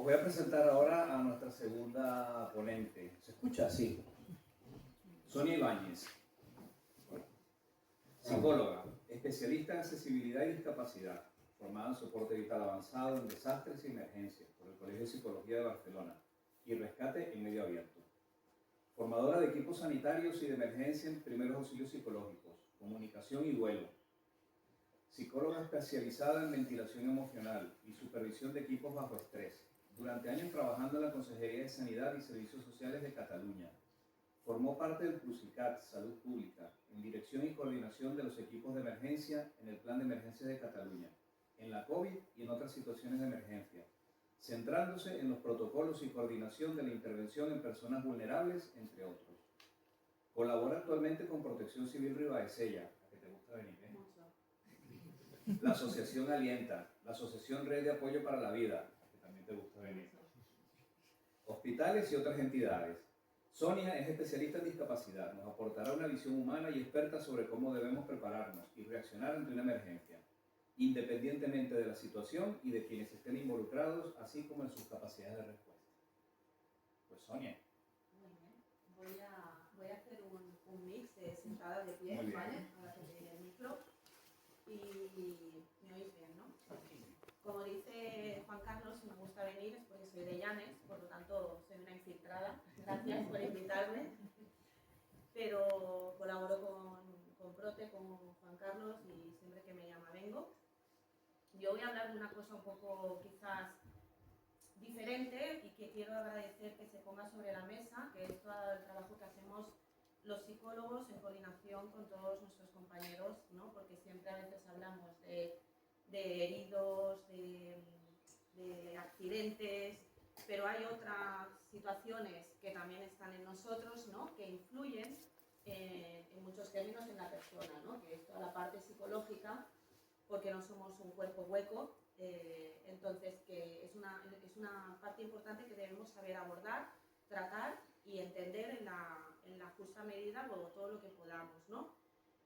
voy a presentar ahora a nuestra segunda ponente. ¿Se escucha? Sí. Sonia Ibáñez, psicóloga, especialista en accesibilidad y discapacidad, formada en soporte vital avanzado en desastres y emergencias por el Colegio de Psicología de Barcelona y rescate en medio abierto. Formadora de equipos sanitarios y de emergencia en primeros auxilios psicológicos, comunicación y duelo. Psicóloga especializada en ventilación emocional y supervisión de equipos bajo estrés. Durante años trabajando en la Consejería de Sanidad y Servicios Sociales de Cataluña. Formó parte del PRUSICAT, Salud Pública, en dirección y coordinación de los equipos de emergencia en el Plan de Emergencias de Cataluña, en la COVID y en otras situaciones de emergencia, centrándose en los protocolos y coordinación de la intervención en personas vulnerables, entre otros. Colabora actualmente con Protección Civil Ribadesella, a que te gusta venir, ¿eh? La Asociación Alienta, la Asociación Red de Apoyo para la Vida, a que también te gusta venir. Hospitales y otras entidades. Sonia es especialista en discapacidad, nos aportará una visión humana y experta sobre cómo debemos prepararnos y reaccionar ante una emergencia, independientemente de la situación y de quienes estén involucrados, así como en sus capacidades de respuesta. Pues Sonia. Muy bien. Voy a hacer un mix de sentada de pie, ¿vale? Ahora que te el micro. Y me oís bien, ¿no? Como dice Juan Carlos, si me gusta venir es porque soy de Llanes, por lo tanto soy una infiltrada. Gracias por invitarme. Pero colaboro con Prote, con Juan Carlos y siempre que me llama vengo. Yo voy a hablar de una cosa un poco quizás diferente y que quiero agradecer que se ponga sobre la mesa, que es todo el trabajo que hacemos los psicólogos en coordinación con todos nuestros compañeros, ¿no? Porque siempre a veces hablamos de heridos, de accidentes, pero hay otras situaciones que también están en nosotros, ¿no? Que influyen en muchos términos en la persona, ¿no? Que es toda la parte psicológica, porque no somos un cuerpo hueco, entonces que es una parte importante que debemos saber abordar, tratar y entender en la justa medida todo lo que podamos, ¿no?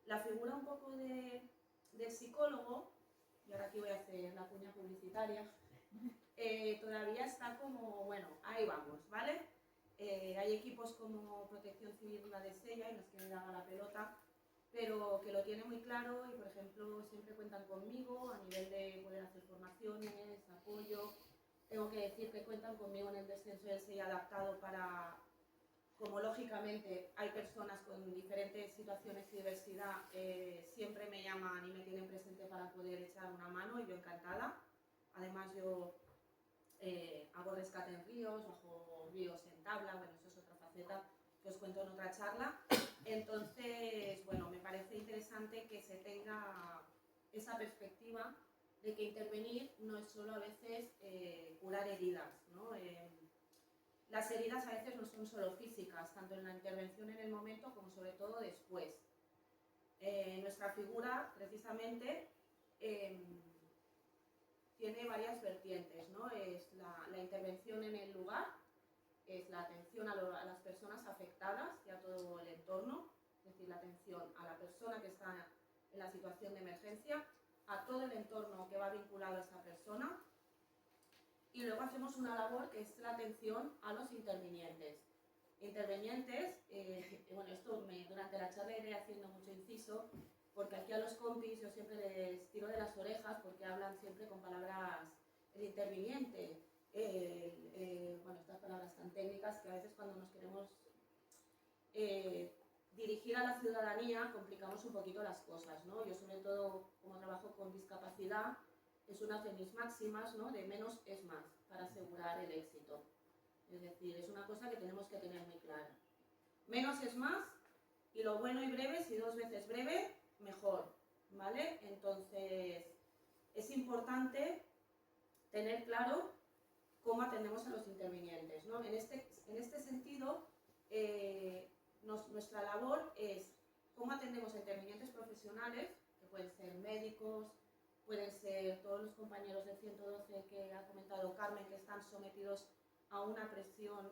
La figura un poco del psicólogo, y ahora aquí voy a hacer la cuña publicitaria, todavía está como, bueno, ahí vamos, ¿vale? Hay equipos como Protección Civil Ribadesella, y no es que me daba la pelota, pero que lo tiene muy claro y, por ejemplo, siempre cuentan conmigo a nivel de poder hacer formaciones, apoyo. Tengo que decir que cuentan conmigo en el descenso del SEI adaptado para, como lógicamente hay personas con diferentes situaciones y diversidad, siempre me llaman y me tienen presente para poder echar una mano y yo encantada. Además yo hago rescate en ríos, bajo ríos en tabla, bueno, eso es otra faceta que os cuento en otra charla. Entonces, bueno, me parece interesante que se tenga esa perspectiva de que intervenir no es solo a veces curar heridas, ¿no? Las heridas a veces no son solo físicas, tanto en la intervención en el momento como sobre todo después. Nuestra figura, precisamente, tiene varias vertientes, ¿no? Es la intervención en el lugar, es la atención a las personas afectadas y a todo el entorno, es decir, la atención a la persona que está en la situación de emergencia, a todo el entorno que va vinculado a esa persona, y luego hacemos una labor que es la atención a los intervinientes. Intervinientes, bueno, esto durante la charla iré haciendo mucho inciso, porque aquí a los compis yo siempre les tiro de las orejas porque hablan siempre con palabras, el interviniente, bueno, estas palabras tan técnicas que a veces cuando nos queremos dirigir a la ciudadanía complicamos un poquito las cosas, ¿no? Yo sobre todo, como trabajo con discapacidad, es una de mis máximas, ¿no? De menos es más, para asegurar el éxito. Es decir, es una cosa que tenemos que tener muy clara. Menos es más, y lo bueno y breve, si 2 veces breve, mejor, ¿vale? Entonces, es importante tener claro cómo atendemos a los intervinientes, ¿no? En este sentido, nuestra labor es cómo atendemos a intervinientes profesionales, que pueden ser médicos, pueden ser todos los compañeros del 112 que ha comentado Carmen, que están sometidos a una presión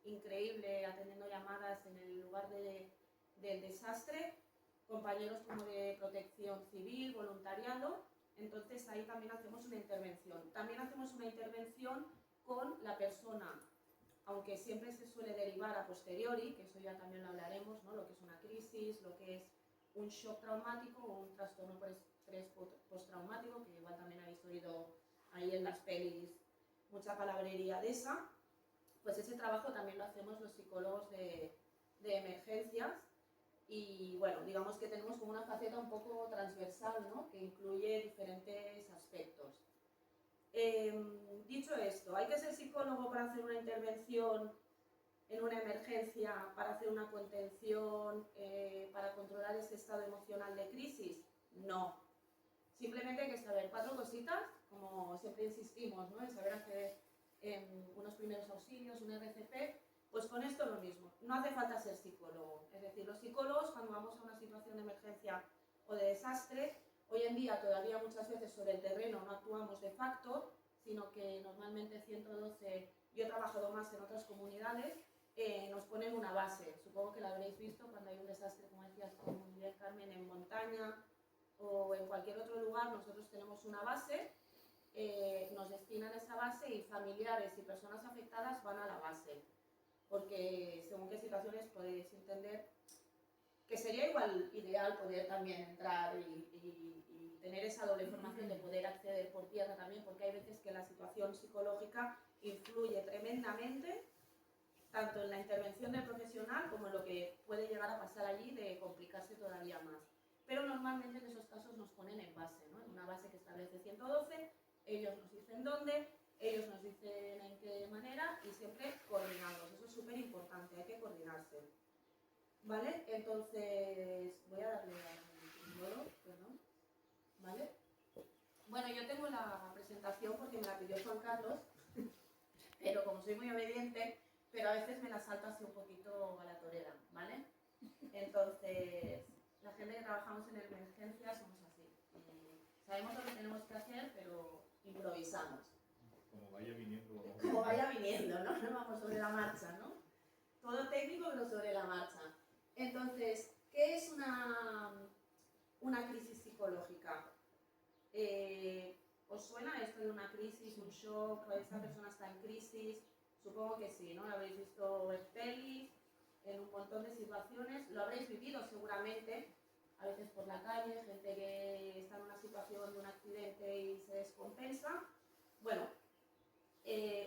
increíble atendiendo llamadas en el lugar del desastre, compañeros como de Protección Civil, voluntariado. Entonces ahí también hacemos una intervención. También hacemos una intervención con la persona, aunque siempre se suele derivar a posteriori, que eso ya también lo hablaremos, ¿no? Lo que es una crisis, lo que es un shock traumático o un trastorno por estrés postraumático, que igual también habéis oído ahí en las pelis mucha palabrería de esa, pues ese trabajo también lo hacemos los psicólogos de emergencias. Y bueno, digamos que tenemos como una faceta un poco transversal, ¿no? Que incluye diferentes aspectos. Dicho esto, ¿hay que ser psicólogo para hacer una intervención en una emergencia, para hacer una contención, para controlar ese estado emocional de crisis? No. Simplemente hay que saber 4 cositas, como siempre insistimos, ¿no? En saber hacer unos primeros auxilios, un RCP. Pues con esto lo mismo, no hace falta ser psicólogo. Es decir, los psicólogos, cuando vamos a una situación de emergencia o de desastre, hoy en día todavía muchas veces sobre el terreno no actuamos de facto, sino que normalmente 112, yo he trabajado más en otras comunidades, nos ponen una base. Supongo que la habréis visto cuando hay un desastre, como decías, como Miguel Carmen, en montaña o en cualquier otro lugar, nosotros tenemos una base, nos destinan a esa base y familiares y personas afectadas van a la base. Porque según qué situaciones podéis entender que sería igual ideal poder también entrar y tener esa doble formación de poder acceder por tierra también, porque hay veces que la situación psicológica influye tremendamente tanto en la intervención del profesional como en lo que puede llegar a pasar allí de complicarse todavía más. Pero normalmente en esos casos nos ponen en base, ¿no? En una base que establece 112, ellos nos dicen dónde, ellos nos dicen en qué manera y siempre coordinados. Eso es súper importante, hay que coordinarse. ¿Vale? Entonces, voy a darle al modo, perdón. ¿Vale? Bueno, yo tengo la presentación porque me la pidió Juan Carlos, pero como soy muy obediente, pero a veces me la salto así un poquito a la torera, ¿vale? Entonces, la gente que trabajamos en emergencia somos así. Sabemos lo que tenemos que hacer, pero improvisamos. Como vaya viniendo. Como vaya viniendo, ¿no? No vamos sobre la marcha, ¿no? Todo técnico, pero sobre la marcha. Entonces, ¿qué es una crisis psicológica? ¿Os suena esto de una crisis, un shock? ¿Esta persona está en crisis? Supongo que sí, ¿no? Lo habréis visto en pelis, en un montón de situaciones. Lo habréis vivido seguramente, a veces por la calle, gente que está en una situación de un accidente y se descompensa. Bueno,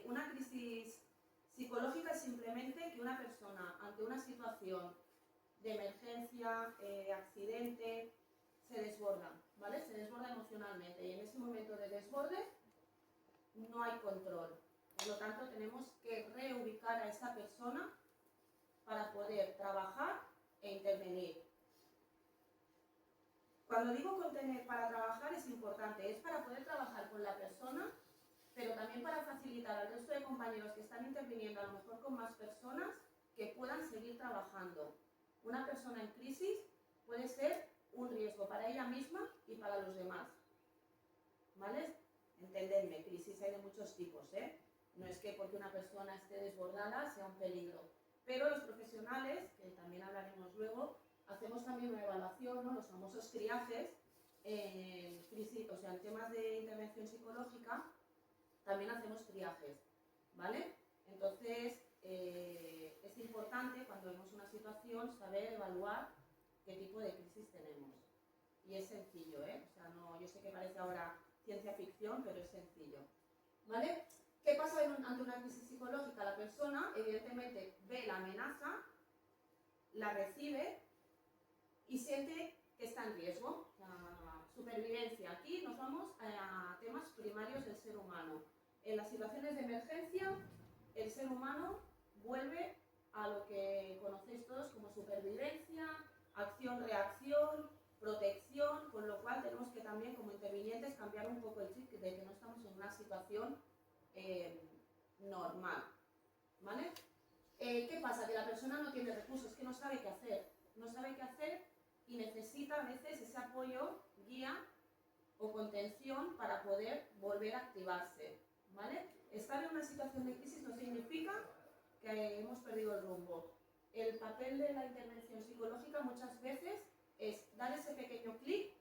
una crisis psicológica es simplemente que una persona ante una situación de emergencia, accidente, se desborda, ¿vale? Se desborda emocionalmente y en ese momento de desborde no hay control. Por lo tanto, tenemos que reubicar a esa persona para poder trabajar e intervenir. Cuando digo contener para trabajar es importante, es para poder trabajar con la persona, pero también para facilitar al resto de compañeros que están interviniendo, a lo mejor con más personas, que puedan seguir trabajando. Una persona en crisis puede ser un riesgo para ella misma y para los demás. ¿Vale? Entendedme, crisis hay de muchos tipos, ¿eh? No es que porque una persona esté desbordada sea un peligro. Pero los profesionales, que también hablaremos luego, hacemos también una evaluación, ¿no? Los famosos triajes, crisis, o sea, en temas de intervención psicológica, también hacemos triajes, ¿vale? Entonces, es importante cuando vemos una situación saber evaluar qué tipo de crisis tenemos. Y es sencillo, ¿eh? O sea, no, yo sé que parece ahora ciencia ficción, pero es sencillo, ¿vale? ¿Qué pasa ante una crisis psicológica? La persona, evidentemente, ve la amenaza, la recibe y siente que está en riesgo. La supervivencia. Aquí nos vamos a temas primarios del ser humano. En las situaciones de emergencia, el ser humano vuelve a lo que conocéis todos como supervivencia, acción-reacción, protección, con lo cual tenemos que también como intervinientes cambiar un poco el chip de que no estamos en una situación normal, ¿vale? ¿Qué pasa? Que la persona no tiene recursos, que no sabe qué hacer, y necesita a veces ese apoyo, guía o contención para poder volver a activarse, ¿vale? Estar en una situación de crisis no significa que hemos perdido el rumbo. El papel de la intervención psicológica muchas veces es dar ese pequeño clic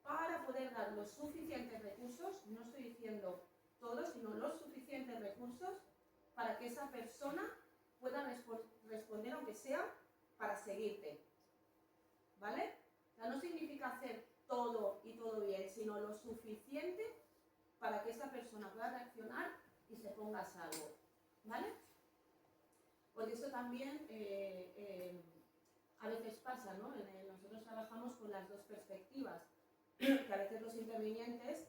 para poder dar los suficientes recursos, no estoy diciendo todos, sino los suficientes recursos para que esa persona pueda responder, aunque sea para seguirte. ¿Vale? O sea, no significa hacer todo y todo bien, sino lo suficiente para que esa persona pueda reaccionar y se ponga a salvo. ¿Vale? Porque eso también a veces pasa, ¿no? Nosotros trabajamos con las dos perspectivas, que a veces los intervinientes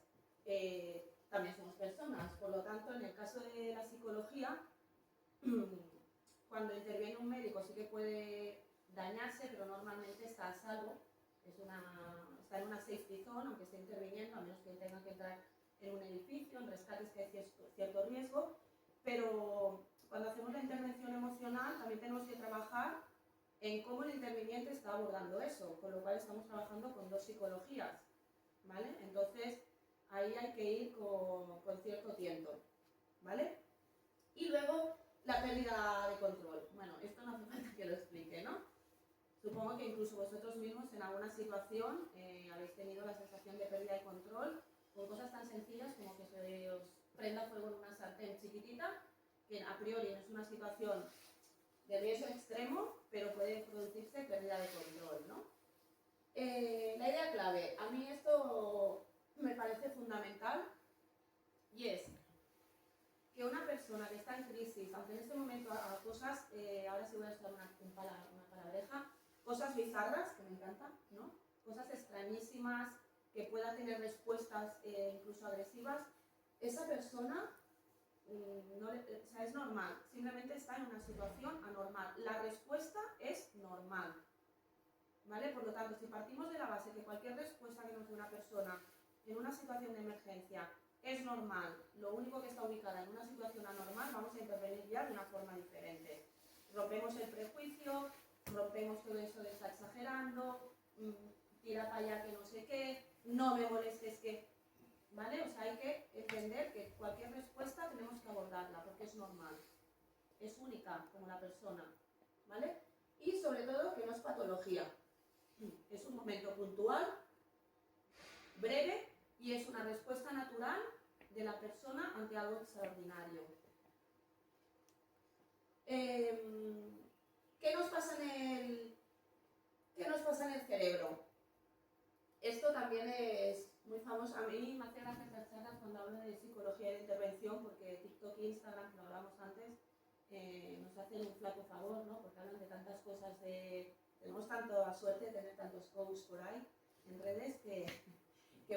también somos personas. Por lo tanto, en el caso de la psicología, cuando interviene un médico sí que puede dañarse, pero normalmente está a salvo. Está en una safety zone, aunque esté interviniendo, a menos que tenga que entrar en un edificio, en rescates que hay cierto riesgo. Pero cuando hacemos la intervención emocional también tenemos que trabajar en cómo el interviniente está abordando eso, con lo cual estamos trabajando con dos psicologías, ¿vale? Entonces ahí hay que ir con cierto tiento, ¿vale? Y luego la pérdida de control. Bueno, esto no hace falta que lo explique, ¿no? Supongo que incluso vosotros mismos en alguna situación habéis tenido la sensación de pérdida de control con cosas tan sencillas como que se os prenda fuego en una sartén chiquitita, que a priori no es una situación de riesgo extremo, pero puede producirse pérdida de control, ¿no? La idea clave, a mí esto me parece fundamental, y es que una persona que está en crisis, aunque en este momento haga cosas, ahora sí voy a usar una palabreja, cosas bizarras, que me encantan, ¿no? Cosas extrañísimas, que pueda tener respuestas incluso agresivas, esa persona o sea, es normal, simplemente está en una situación anormal. La respuesta es normal, ¿vale? Por lo tanto, si partimos de la base que cualquier respuesta que nos dé una persona en una situación de emergencia es normal, lo único que está ubicada en una situación anormal, vamos a intervenir ya de una forma diferente. Rompemos el prejuicio, rompemos todo eso de estar exagerando, tira para allá que no sé qué, no me molestes que... ¿Vale? O sea, hay que entender que cualquier respuesta tenemos que abordarla porque es normal, es única como la persona, ¿vale? Y sobre todo que no es patología, es un momento puntual, breve y es una respuesta natural de la persona ante algo extraordinario. ¿Qué nos pasa en el cerebro? Esto también es muy famoso. A mí me hace gracia estas charlas cuando hablo de psicología y de intervención, porque TikTok e Instagram, que lo hablamos antes, nos hacen un flaco favor, ¿no? Porque hablan de tantas cosas, tenemos tanta suerte de tener tantos coaches por ahí en redes que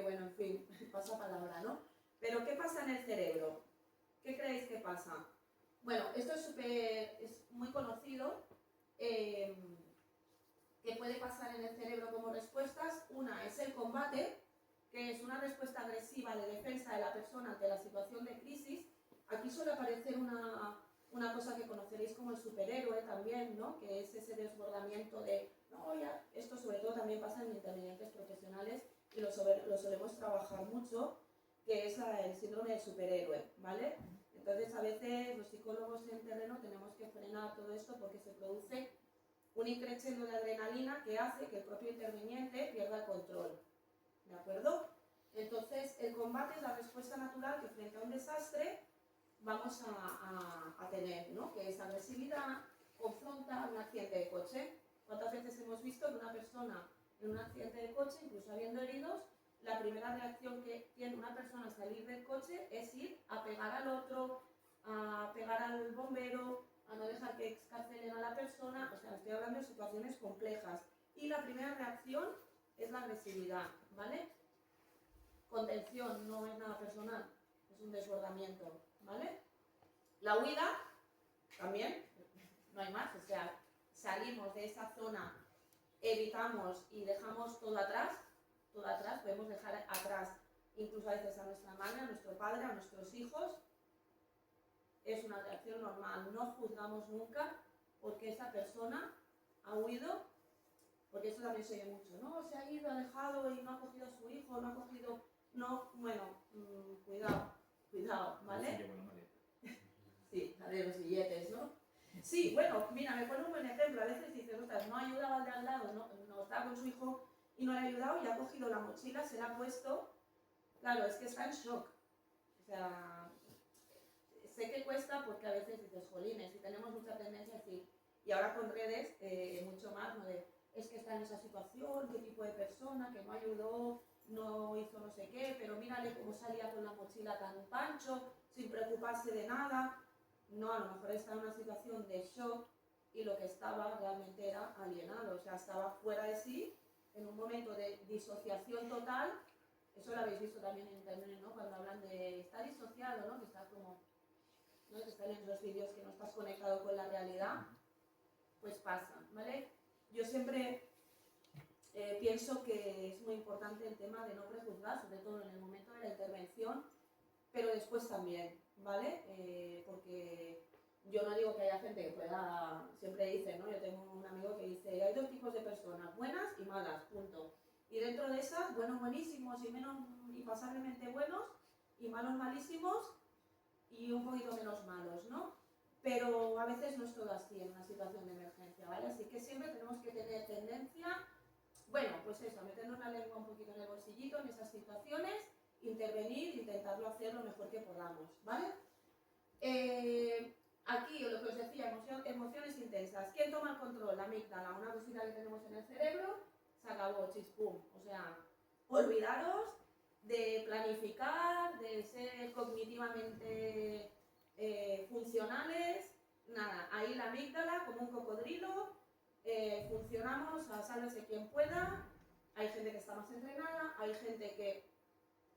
bueno, en fin, pasa palabra, ¿no? Pero ¿qué pasa en el cerebro? ¿Qué creéis que pasa? Bueno, esto es muy conocido. ¿Qué puede pasar en el cerebro como respuestas? Una es el combate, que es una respuesta agresiva de defensa de la persona ante la situación de crisis. Aquí suele aparecer una cosa que conoceréis como el superhéroe también, ¿no? Que es ese desbordamiento de, no, ya, esto sobre todo también pasa en intervinientes profesionales y lo solemos trabajar mucho, que es el síndrome del superhéroe, ¿vale? Entonces a veces los psicólogos en terreno tenemos que frenar todo esto porque se produce un increchendo de adrenalina que hace que el propio interviniente pierda el control, ¿de acuerdo? Entonces, el combate es la respuesta natural que frente a un desastre vamos a tener, ¿no? Que es agresividad, confronta, un accidente de coche. ¿Cuántas veces hemos visto que una persona en un accidente de coche, incluso habiendo heridos, la primera reacción que tiene una persona al salir del coche es ir a pegar al otro, a pegar al bombero, a no dejar que excarcelen a la persona? O sea, estoy hablando de situaciones complejas. Y la primera reacción es la agresividad, ¿vale? Contención, no es nada personal, es un desbordamiento, ¿vale? La huida, también, no hay más, o sea, salimos de esa zona, evitamos y dejamos todo atrás, podemos dejar atrás incluso a veces a nuestra madre, a nuestro padre, a nuestros hijos. Es una reacción normal, no juzgamos nunca porque esa persona ha huido, porque eso también se oye mucho, no, se ha ido, ha dejado y no ha cogido a su hijo, no ha cogido, no, bueno, cuidado, ¿vale? Sí, la de los billetes, ¿no? Sí, bueno, mira, me pone un buen ejemplo, a veces dices, ostras, no ayudaba al de al lado, no estaba con su hijo y no le ha ayudado y ha cogido la mochila, se la ha puesto, claro, es que está en shock, o sea... sé que cuesta porque a veces dices, jolines, y tenemos mucha tendencia a decir, y ahora con redes mucho más, ¿no? De, es que está en esa situación, qué tipo de persona, que no ayudó, no hizo no sé qué, pero mírale cómo salía con la mochila tan pancho, sin preocuparse de nada. No, a lo mejor está en una situación de shock y lo que estaba realmente era alienado, o sea, estaba fuera de sí, en un momento de disociación total. Eso lo habéis visto también en internet, ¿no? Cuando hablan de estar disociado, ¿no? Que estás como, ¿no? Que están en los vídeos que no estás conectado con la realidad, pues pasa, ¿vale? Yo siempre pienso que es muy importante el tema de no prejuzgar, sobre todo en el momento de la intervención, pero después también, ¿vale? Porque yo no digo que haya gente que pueda, siempre dice, ¿no? Yo tengo un amigo que dice, hay dos tipos de personas, buenas y malas, punto. Y dentro de esas, buenos buenísimos y pasablemente buenos, y malos malísimos y un poquito menos malos, ¿no? Pero a veces no es todo así en una situación de emergencia, ¿vale? Así que siempre tenemos que tener tendencia, bueno, pues eso, a meternos la lengua un poquito en el bolsillito en esas situaciones, intervenir, intentarlo hacer lo mejor que podamos, ¿vale? Aquí, lo que os decía, emociones intensas. ¿Quién toma el control? La amígdala, una cosita que tenemos en el cerebro, se acabó, chispum. O sea, olvidaros de planificar, de ser cognitivamente funcionales, nada. Ahí la amígdala, como un cocodrilo, funcionamos a sálvese quien pueda. Hay gente que está más entrenada, hay gente que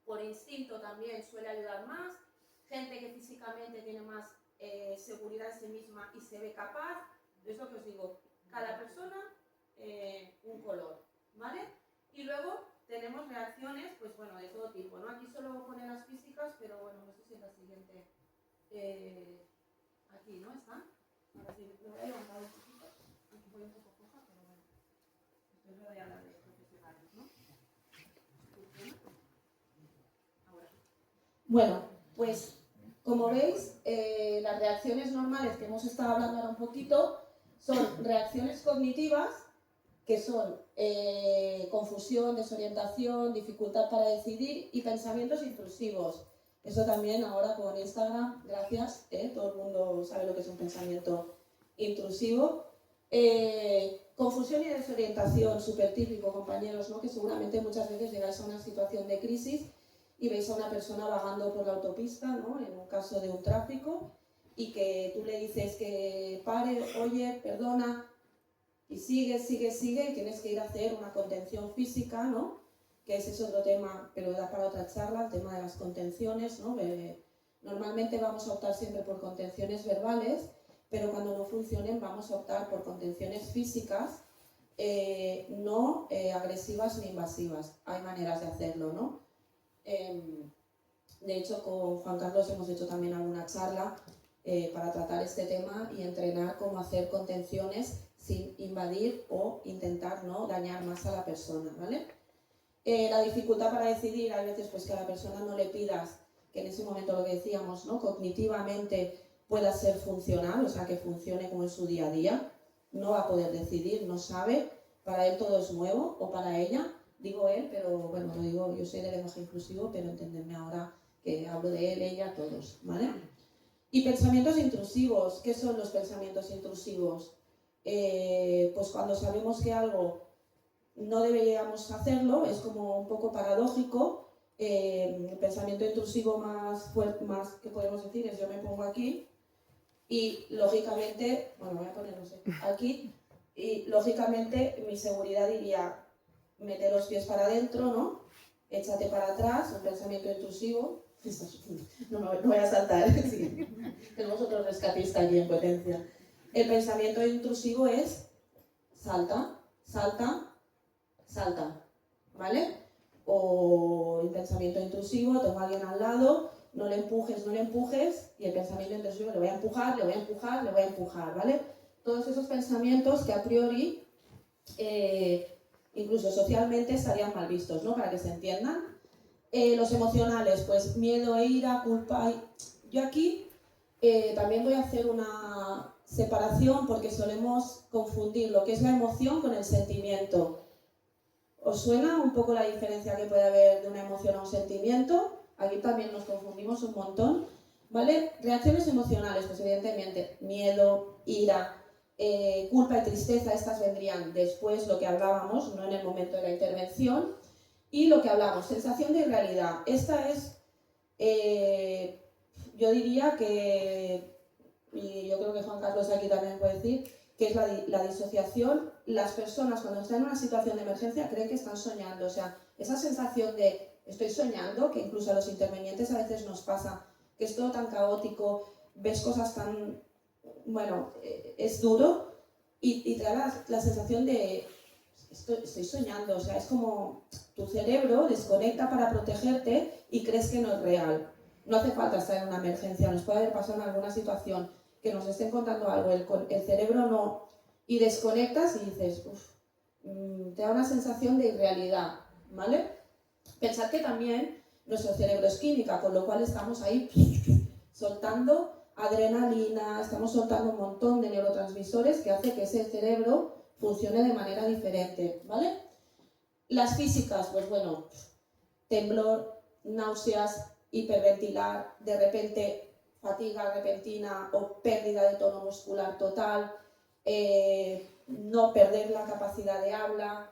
por instinto también suele ayudar más, gente que físicamente tiene más seguridad en sí misma y se ve capaz. Es lo que os digo, cada persona un color, ¿vale? Y luego tenemos reacciones, pues bueno, de todo tipo, ¿no? Aquí solo pone las físicas, pero bueno, no sé si en la siguiente, aquí, ¿no? ¿Están? Ahora sí, lo voy a levantar un poquito, aquí voy un poco coja, pero bueno, estoy rodeada de profesionales, ¿no? Ahora. Bueno, pues como veis, las reacciones normales que hemos estado hablando ahora un poquito son reacciones cognitivas, que son confusión, desorientación, dificultad para decidir y pensamientos intrusivos. Eso también ahora con Instagram, gracias, todo el mundo sabe lo que es un pensamiento intrusivo. Confusión y desorientación, súper típico, compañeros, ¿no? Que seguramente muchas veces llegáis a una situación de crisis y veis a una persona vagando por la autopista, ¿no? En un caso de un tráfico, y que tú le dices que pare, oye, perdona, y sigue, y tienes que ir a hacer una contención física, ¿no? Que ese es otro tema, pero da para otra charla, el tema de las contenciones, ¿no? Normalmente vamos a optar siempre por contenciones verbales, pero cuando no funcionen vamos a optar por contenciones físicas, no agresivas ni invasivas. Hay maneras de hacerlo, ¿no? De hecho, con Juan Carlos hemos hecho también alguna charla para tratar este tema y entrenar cómo hacer contenciones sin invadir o intentar no dañar más a la persona, ¿vale? La dificultad para decidir, hay veces pues que a la persona no le pidas que en ese momento, lo que decíamos, ¿no? Cognitivamente pueda ser funcional, o sea, que funcione como en su día a día, no va a poder decidir, no sabe, para él todo es nuevo, o para ella, digo él, pero bueno, lo digo, yo soy de lenguaje inclusivo, pero entendedme ahora que hablo de él, ella, todos, ¿vale? Y pensamientos intrusivos. ¿Qué son los pensamientos intrusivos? Pues cuando sabemos que algo no deberíamos hacerlo, es como un poco paradójico. El pensamiento intrusivo más fuerte, más que podemos decir, es yo me pongo aquí y lógicamente, bueno, voy a ponerlo aquí, y lógicamente mi seguridad diría, mete los pies para adentro, ¿no? Échate para atrás, un pensamiento intrusivo. No voy a saltar, sí. Tenemos otro rescatista allí en potencia. El pensamiento intrusivo es salta, salta, salta, ¿vale? O el pensamiento intrusivo, tengo a alguien al lado, no le empujes, y el pensamiento intrusivo, le voy a empujar, le voy a empujar, le voy a empujar, ¿vale? Todos esos pensamientos que a priori, incluso socialmente, estarían mal vistos, ¿no? Para que se entiendan. Los emocionales, pues miedo, ira, culpa. Yo aquí también voy a hacer una separación porque solemos confundir lo que es la emoción con el sentimiento. ¿Os suena un poco la diferencia que puede haber de una emoción a un sentimiento? Aquí también nos confundimos un montón. ¿vale? Reacciones emocionales, pues evidentemente miedo, ira, culpa y tristeza, estas vendrían después, lo que hablábamos, no en el momento de la intervención. Y lo que hablamos, sensación de irrealidad. Esta es, yo diría que, y yo creo que Juan Carlos aquí también puede decir, que es la disociación. Las personas cuando están en una situación de emergencia creen que están soñando, o sea, esa sensación de estoy soñando, que incluso a los intervinientes a veces nos pasa, que es todo tan caótico, ves cosas tan, bueno, es duro y te da la sensación de estoy soñando, o sea, es como tu cerebro desconecta para protegerte y crees que no es real. No hace falta estar en una emergencia, nos puede haber pasado en alguna situación que nos estén contando algo, el cerebro no, y desconectas y dices, te da una sensación de irrealidad, ¿vale? Pensad que también nuestro cerebro es química, con lo cual estamos ahí soltando adrenalina, estamos soltando un montón de neurotransmisores que hace que ese cerebro funcione de manera diferente, ¿vale? Las físicas, pues bueno, temblor, náuseas, hiperventilar, de repente fatiga repentina o pérdida de tono muscular total, no perder la capacidad de habla,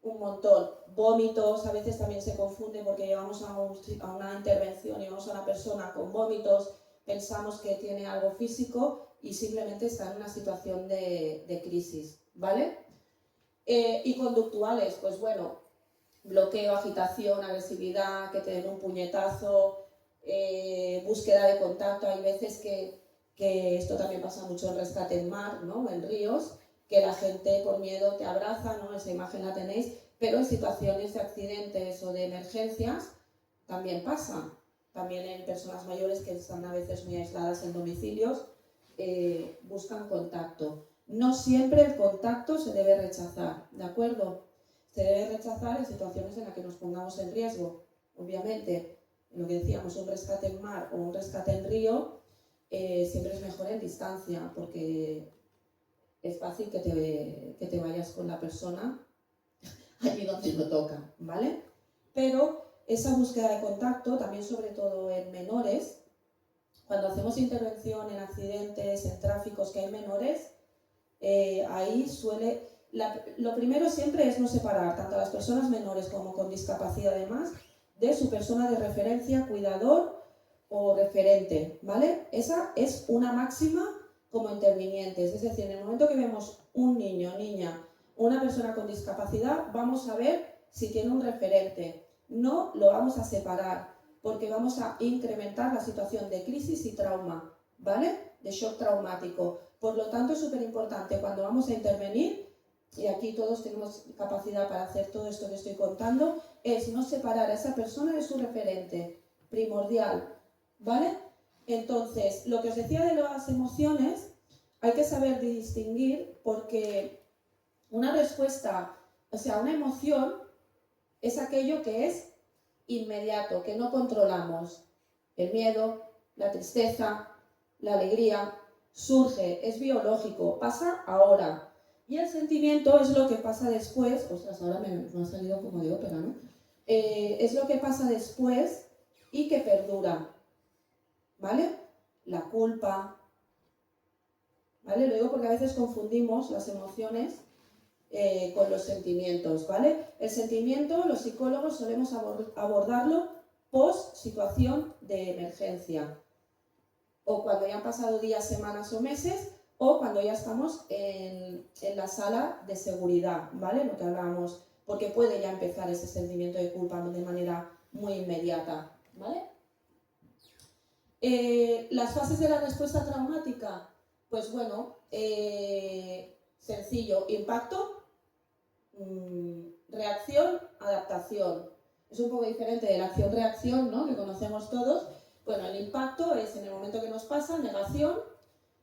un montón. Vómitos, a veces también se confunde porque llevamos a una intervención y vamos a una persona con vómitos, pensamos que tiene algo físico y simplemente está en una situación de crisis, ¿vale? Y conductuales, pues bueno, bloqueo, agitación, agresividad, que te den un puñetazo, búsqueda de contacto. Hay veces que esto también pasa mucho en rescate en mar, ¿no? En ríos, que la gente por miedo te abraza, ¿no? Esa imagen la tenéis, pero en situaciones de accidentes o de emergencias también pasa. También en personas mayores que están a veces muy aisladas en domicilios, buscan contacto. No siempre el contacto se debe rechazar, ¿de acuerdo? Se debe rechazar en situaciones en las que nos pongamos en riesgo. Obviamente, lo que decíamos, un rescate en mar o un rescate en río, siempre es mejor en distancia, porque es fácil que te vayas con la persona allí donde lo toca, ¿vale? Pero esa búsqueda de contacto, también sobre todo en menores, cuando hacemos intervención en accidentes, en tráficos que hay menores, ahí suele... lo primero siempre es no separar tanto a las personas menores como con discapacidad además de su persona de referencia, cuidador o referente, ¿vale? Esa es una máxima como intervinientes, es decir, en el momento que vemos un niño, niña o una persona con discapacidad, vamos a ver si tiene un referente, no lo vamos a separar porque vamos a incrementar la situación de crisis y trauma, ¿vale? De shock traumático. Por lo tanto, es súper importante cuando vamos a intervenir, y aquí todos tenemos capacidad para hacer todo esto que estoy contando, es no separar a esa persona de su referente, primordial, ¿vale? Entonces, lo que os decía de las emociones, hay que saber distinguir porque una respuesta, o sea, una emoción es aquello que es inmediato, que no controlamos. El miedo, la tristeza, la alegría, surge, es biológico, pasa ahora. Y el sentimiento es lo que pasa después, ostras, ahora me ha salido como de ópera, ¿no? Es lo que pasa después y que perdura, ¿vale? La culpa, ¿vale? Lo digo porque a veces confundimos las emociones con los sentimientos, ¿vale? El sentimiento, los psicólogos solemos abordarlo post situación de emergencia, o cuando ya han pasado días, semanas o meses, o cuando ya estamos en la sala de seguridad, ¿vale? Lo que hablábamos, porque puede ya empezar ese sentimiento de culpa de manera muy inmediata, ¿vale? Las fases de la respuesta traumática, pues bueno, sencillo, impacto, reacción, adaptación. Es un poco diferente de la acción-reacción, ¿no? Que conocemos todos. Bueno, el impacto es en el momento que nos pasa, negación.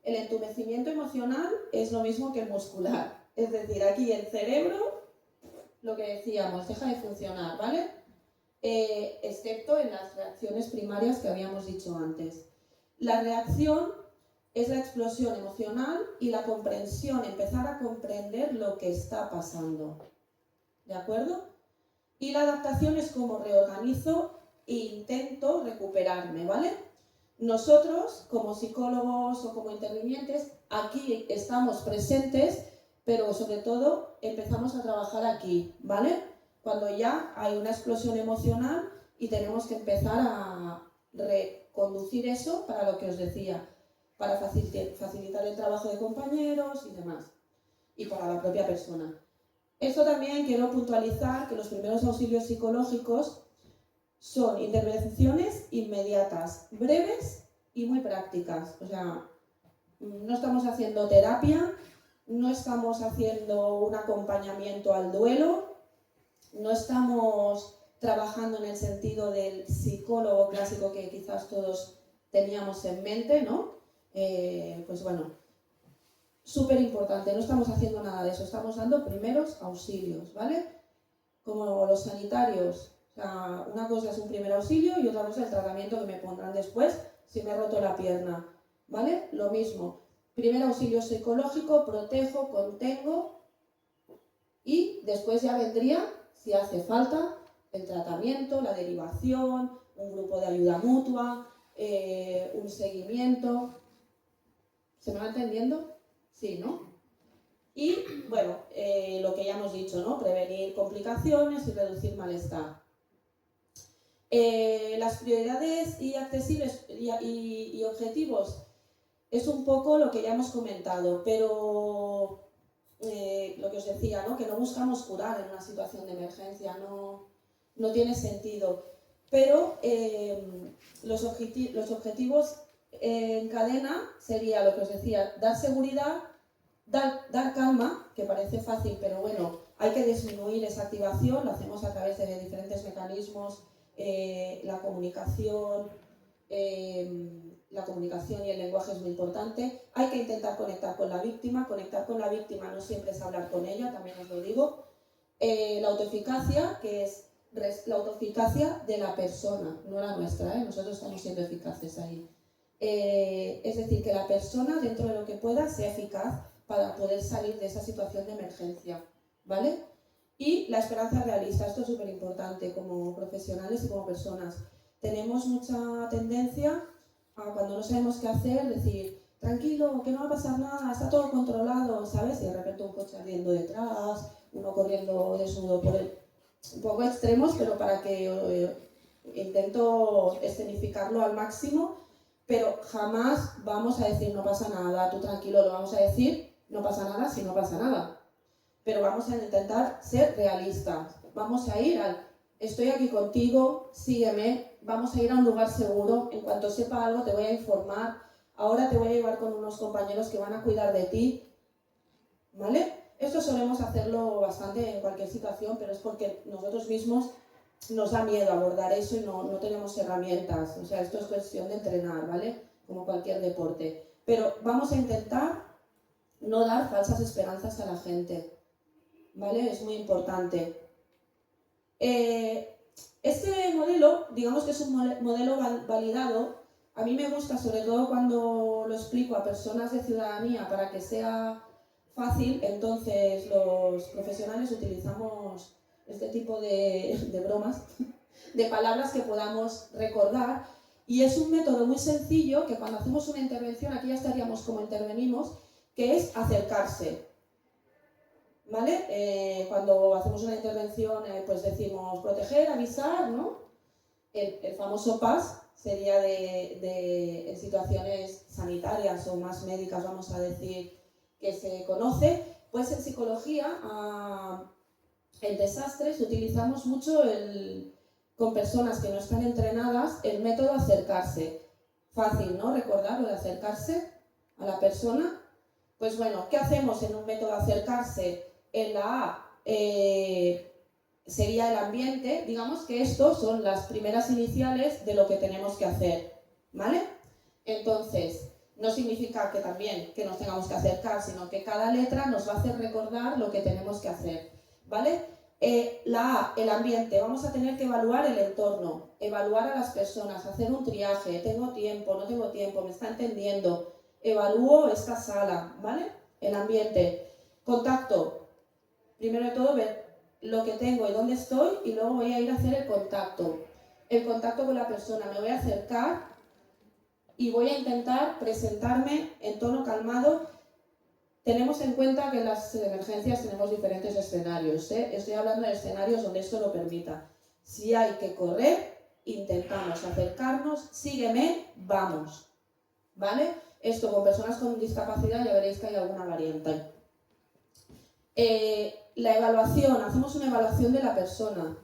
El entumecimiento emocional es lo mismo que el muscular. Es decir, aquí el cerebro, lo que decíamos, deja de funcionar, ¿vale? Excepto en las reacciones primarias que habíamos dicho antes. La reacción es la explosión emocional y la comprensión, empezar a comprender lo que está pasando. ¿De acuerdo? Y la adaptación es como reorganizo e intento recuperarme, ¿vale? Nosotros, como psicólogos o como intervinientes, aquí estamos presentes, pero sobre todo empezamos a trabajar aquí, ¿vale? Cuando ya hay una explosión emocional y tenemos que empezar a reconducir eso para lo que os decía, para facilitar el trabajo de compañeros y demás, y para la propia persona. Esto también quiero puntualizar que los primeros auxilios psicológicos son intervenciones inmediatas, breves y muy prácticas. O sea, no estamos haciendo terapia, no estamos haciendo un acompañamiento al duelo, no estamos trabajando en el sentido del psicólogo clásico que quizás todos teníamos en mente, ¿no? Pues bueno, súper importante, no estamos haciendo nada de eso, estamos dando primeros auxilios, ¿vale? Como los sanitarios, o sea, una cosa es un primer auxilio y otra cosa es el tratamiento que me pondrán después si me he roto la pierna, ¿vale? Lo mismo, primer auxilio psicológico, protejo, contengo y después ya vendría, si hace falta, el tratamiento, la derivación, un grupo de ayuda mutua, un seguimiento. ¿Se me va entendiendo? Sí, ¿no? Y, bueno, lo que ya hemos dicho, ¿no? Prevenir complicaciones y reducir malestar. Las prioridades y accesibles y objetivos es un poco lo que ya hemos comentado, pero lo que os decía, ¿no? Que no buscamos curar en una situación de emergencia, no tiene sentido. Pero los objetivos en cadena sería lo que os decía, dar seguridad, dar calma, que parece fácil, pero bueno, hay que disminuir esa activación, lo hacemos a través de diferentes mecanismos, la comunicación y el lenguaje es muy importante. Hay que intentar conectar con la víctima no siempre es hablar con ella, también os lo digo. La autoeficacia, que es la autoeficacia de la persona, no la nuestra, nosotros estamos siendo eficaces ahí. Es decir, que la persona, dentro de lo que pueda, sea eficaz para poder salir de esa situación de emergencia, ¿vale? Y la esperanza realista, esto es súper importante como profesionales y como personas. Tenemos mucha tendencia a, cuando no sabemos qué hacer, decir, tranquilo, que no va a pasar nada, está todo controlado, ¿sabes? Y de repente un coche ardiendo detrás, uno corriendo desnudo por el... Un poco extremos, pero para que intento escenificarlo al máximo, pero jamás vamos a decir no pasa nada, tú tranquilo, lo vamos a decir no pasa nada si no pasa nada. Pero vamos a intentar ser realistas. Vamos a ir al estoy aquí contigo, sígueme, vamos a ir a un lugar seguro, en cuanto sepa algo te voy a informar, ahora te voy a llevar con unos compañeros que van a cuidar de ti, ¿vale? Esto solemos hacerlo bastante en cualquier situación, pero es porque nosotros mismos nos da miedo abordar eso y no tenemos herramientas. O sea, esto es cuestión de entrenar, ¿vale? Como cualquier deporte. Pero vamos a intentar no dar falsas esperanzas a la gente, ¿vale? Es muy importante. Este modelo, digamos que es un modelo validado. A mí me gusta, sobre todo cuando lo explico a personas de ciudadanía para que sea fácil. Entonces los profesionales utilizamos este tipo de bromas, de palabras que podamos recordar, y es un método muy sencillo que cuando hacemos una intervención, aquí ya estaríamos como intervenimos, que es acercarse, ¿vale? Cuando hacemos una intervención, pues decimos proteger, avisar, ¿no? El famoso PAS sería en situaciones sanitarias o más médicas, vamos a decir, que se conoce. Pues en psicología, en desastres, utilizamos mucho con personas que no están entrenadas el método acercarse. Fácil, ¿no? Recordar lo de acercarse a la persona. Pues bueno, ¿qué hacemos en un método acercarse? En la A sería el ambiente. Digamos que estos son las primeras iniciales de lo que tenemos que hacer, ¿vale? Entonces, no significa que también que nos tengamos que acercar, sino que cada letra nos va a hacer recordar lo que tenemos que hacer, ¿vale? La A, el ambiente. Vamos a tener que evaluar el entorno, evaluar a las personas, hacer un triaje. ¿Tengo tiempo? ¿No tengo tiempo? ¿Me está entendiendo? Evalúo esta sala, ¿vale? El ambiente. Contacto. Primero de todo, ver lo que tengo y dónde estoy, y luego voy a ir a hacer el contacto. El contacto con la persona. Me voy a acercar y voy a intentar presentarme en tono calmado. Tenemos en cuenta que en las emergencias tenemos diferentes escenarios, ¿eh? Estoy hablando de escenarios donde esto lo permita. Si hay que correr, intentamos acercarnos, sígueme, vamos, ¿vale? Esto con personas con discapacidad ya veréis que hay alguna variante. La evaluación, hacemos una evaluación de la persona.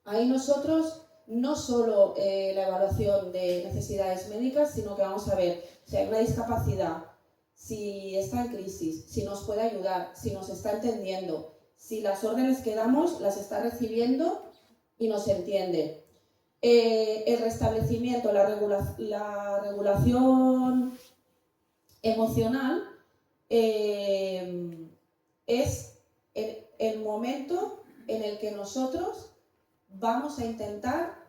Ahí nosotros no solo la evaluación de necesidades médicas, sino que vamos a ver si hay una discapacidad, si está en crisis, si nos puede ayudar, si nos está entendiendo, si las órdenes que damos las está recibiendo y nos entiende. El restablecimiento, la regulación emocional es el momento en el que nosotros vamos a intentar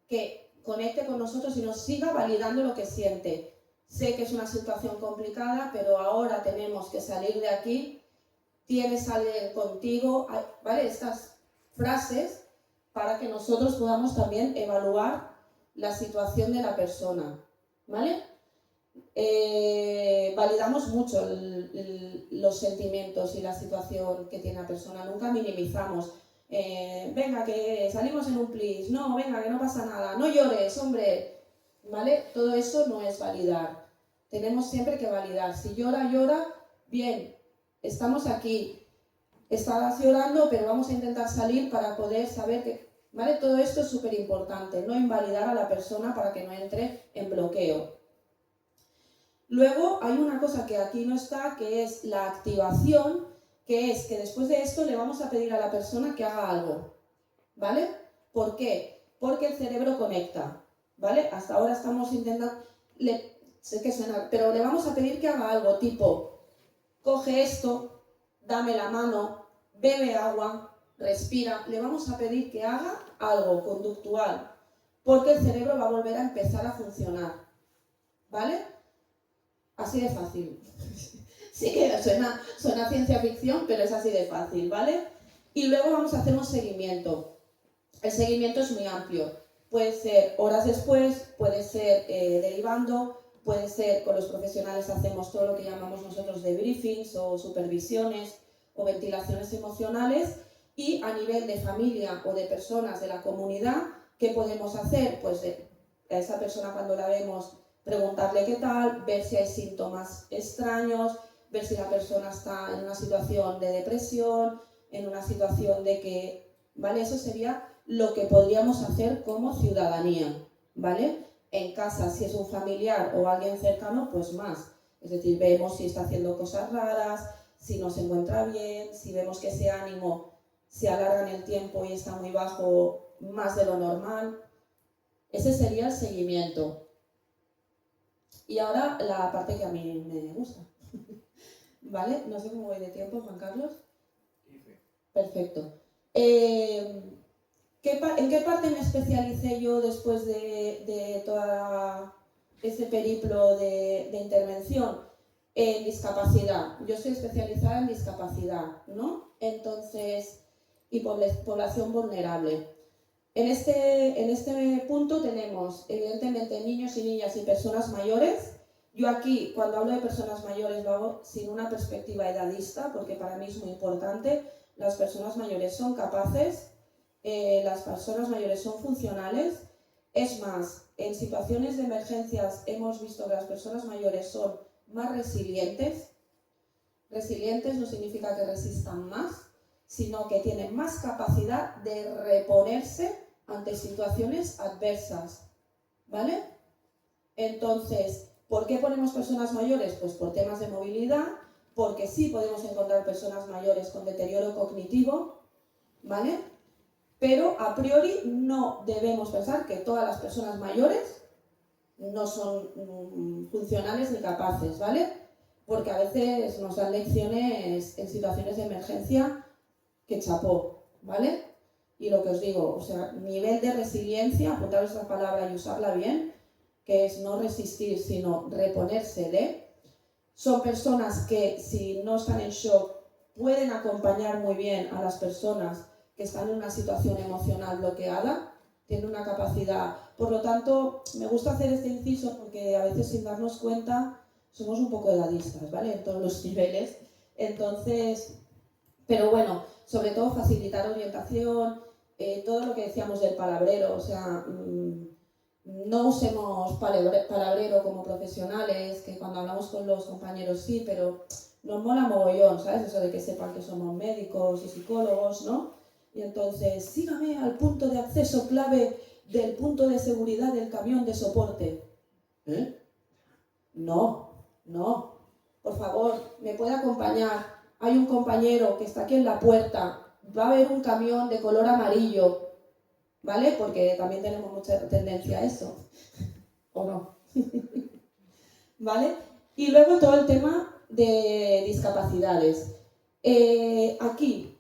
que conecte con nosotros y nos siga validando lo que siente. Sé que es una situación complicada, pero ahora tenemos que salir de aquí, tienes alguien contigo, ¿vale? Estas frases para que nosotros podamos también evaluar la situación de la persona, ¿vale? Validamos mucho los sentimientos y la situación que tiene la persona, nunca minimizamos. Venga, que salimos en un plis, no, venga, que no pasa nada, no llores, hombre, ¿vale? Todo eso no es validar. Tenemos siempre que validar. Si llora, llora, bien, estamos aquí. Estás llorando, pero vamos a intentar salir para poder saber que, ¿vale? Todo esto es súper importante, no invalidar a la persona para que no entre en bloqueo. Luego hay una cosa que aquí no está, que es la activación, que es que después de esto le vamos a pedir a la persona que haga algo, ¿vale? ¿Por qué? Porque el cerebro conecta, ¿vale? Hasta ahora estamos intentando, sé que suena, pero le vamos a pedir que haga algo tipo, coge esto, dame la mano, bebe agua, respira. Le vamos a pedir que haga algo conductual, porque el cerebro va a volver a empezar a funcionar, ¿vale? Así de fácil. Sí que suena ciencia ficción, pero es así de fácil, ¿vale? Y luego vamos a hacer un seguimiento. El seguimiento es muy amplio. Puede ser horas después, puede ser derivando, puede ser con los profesionales hacemos todo lo que llamamos nosotros debriefings o supervisiones o ventilaciones emocionales, y a nivel de familia o de personas de la comunidad, ¿qué podemos hacer? Pues a esa persona cuando la vemos preguntarle qué tal, ver si hay síntomas extraños, ver si la persona está en una situación de depresión, en una situación de que, ¿vale? Eso sería lo que podríamos hacer como ciudadanía, ¿vale? En casa, si es un familiar o alguien cercano, pues más. Es decir, vemos si está haciendo cosas raras, si no se encuentra bien, si vemos que ese ánimo se alarga en el tiempo y está muy bajo, más de lo normal. Ese sería el seguimiento. Y ahora la parte que a mí me gusta. ¿Vale? No sé cómo voy de tiempo, Juan Carlos. Perfecto. ¿En qué parte me especialicé yo después de todo ese periplo de intervención? En discapacidad. Yo soy especializada en discapacidad, ¿no? Entonces, y población vulnerable. En este punto tenemos, evidentemente, niños y niñas y personas mayores. Yo aquí, cuando hablo de personas mayores, lo hago sin una perspectiva edadista, porque para mí es muy importante. Las personas mayores son capaces, las personas mayores son funcionales. Es más, en situaciones de emergencias hemos visto que las personas mayores son más resilientes. Resilientes no significa que resistan más, sino que tienen más capacidad de reponerse ante situaciones adversas, ¿vale? Entonces, ¿por qué ponemos personas mayores? Pues por temas de movilidad, porque sí podemos encontrar personas mayores con deterioro cognitivo, ¿vale? Pero a priori no debemos pensar que todas las personas mayores no son funcionales ni capaces, ¿vale? Porque a veces nos dan lecciones en situaciones de emergencia que chapó, ¿vale? Y lo que os digo, o sea, nivel de resiliencia, apuntaros esta palabra y usarla bien, que es no resistir, sino reponerse de. Son personas que, si no están en shock, pueden acompañar muy bien a las personas que están en una situación emocional bloqueada. tiene una capacidad. Por lo tanto, me gusta hacer este inciso porque a veces sin darnos cuenta somos un poco edadistas, ¿vale? En todos los niveles. Entonces, pero bueno, sobre todo facilitar orientación, todo lo que decíamos del palabrero, o sea, no usemos palabrero como profesionales, que cuando hablamos con los compañeros sí, pero nos mola mogollón, ¿sabes? Eso de que sepan que somos médicos y psicólogos, ¿no? Y entonces, sígame al punto de acceso clave del punto de seguridad del camión de soporte. ¿Eh? No, no. Por favor, ¿me puede acompañar? Hay un compañero que está aquí en la puerta. Va a haber un camión de color amarillo, ¿vale? Porque también tenemos mucha tendencia a eso. ¿O no? ¿Vale? Y luego todo el tema de discapacidades. Aquí,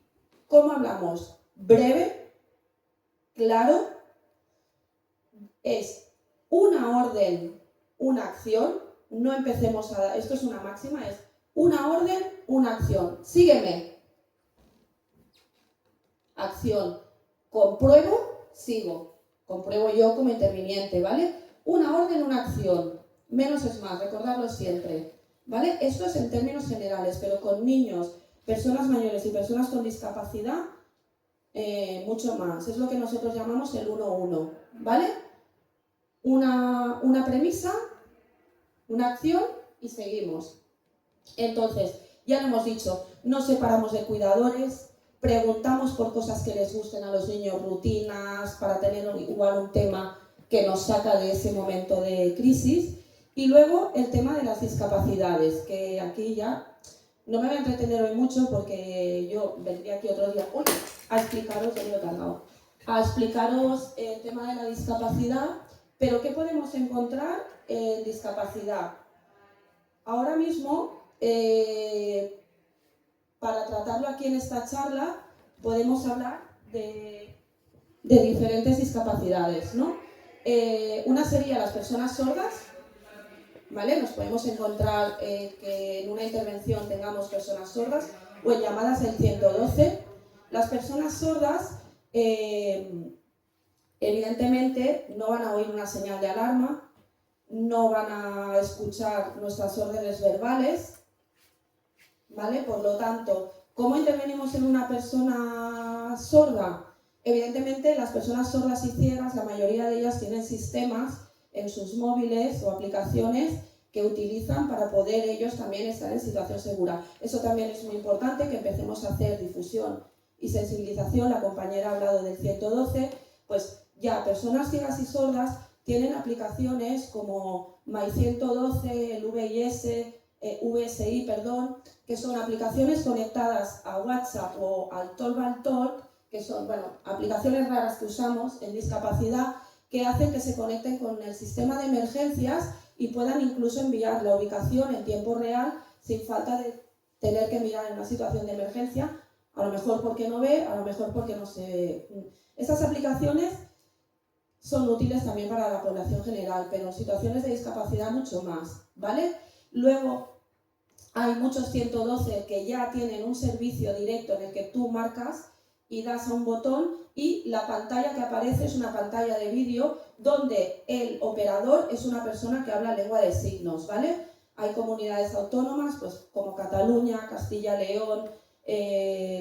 ¿cómo hablamos? Breve, claro, es una orden, una acción. No empecemos a dar, esto es una máxima, es una orden, una acción. Sígueme. Acción. Compruebo, sigo. Compruebo yo como interviniente, ¿vale? Una orden, una acción. Menos es más, recordarlo siempre, ¿vale? Esto es en términos generales, pero con niños, personas mayores y personas con discapacidad, mucho más. Es lo que nosotros llamamos el 1-1, ¿vale? Una premisa, una acción y seguimos. Entonces, ya lo hemos dicho, nos separamos de cuidadores, preguntamos por cosas que les gusten a los niños, rutinas, para tener igual un tema que nos saca de ese momento de crisis. Y luego el tema de las discapacidades, que aquí ya no me voy a entretener hoy mucho porque yo vendría aquí otro día a explicaros, a explicaros el tema de la discapacidad, pero ¿qué podemos encontrar en discapacidad? Ahora mismo, para tratarlo aquí en esta charla, podemos hablar de diferentes discapacidades, ¿no? Una sería las personas sordas, ¿vale? Nos podemos encontrar que en una intervención tengamos personas sordas o en llamadas del 112. Las personas sordas, evidentemente, no van a oír una señal de alarma, no van a escuchar nuestras órdenes verbales, ¿vale? Por lo tanto, ¿cómo intervenimos en una persona sorda? Evidentemente, las personas sordas y ciegas, la mayoría de ellas tienen sistemas en sus móviles o aplicaciones que utilizan para poder ellos también estar en situación segura. Eso también es muy importante, que empecemos a hacer difusión y sensibilización. La compañera ha hablado del 112, pues ya personas ciegas y sordas tienen aplicaciones como My112, el VSI, que son aplicaciones conectadas a WhatsApp o al Talk, que son aplicaciones raras que usamos en discapacidad, que hacen que se conecten con el sistema de emergencias y puedan incluso enviar la ubicación en tiempo real sin falta de tener que mirar en una situación de emergencia, a lo mejor porque no ve, a lo mejor porque no se... Estas aplicaciones son útiles también para la población general, pero en situaciones de discapacidad mucho más, ¿vale? Luego, hay muchos 112 que ya tienen un servicio directo en el que tú marcas y das a un botón y la pantalla que aparece es una pantalla de vídeo donde el operador es una persona que habla lengua de signos, ¿vale? Hay comunidades autónomas, pues como Cataluña, Castilla-León,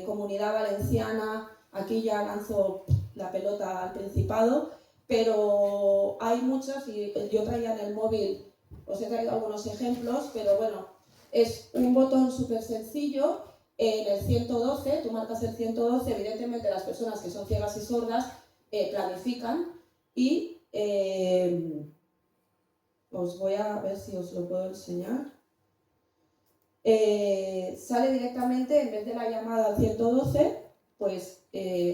Comunidad Valenciana, aquí ya lanzo la pelota al Principado, pero hay muchas y yo traía en el móvil, os he traído algunos ejemplos, pero bueno, es un botón súper sencillo. En el 112, tú marcas el 112, evidentemente las personas que son ciegas y sordas planifican y os voy a ver si os lo puedo enseñar. Sale directamente, en vez de la llamada al 112, pues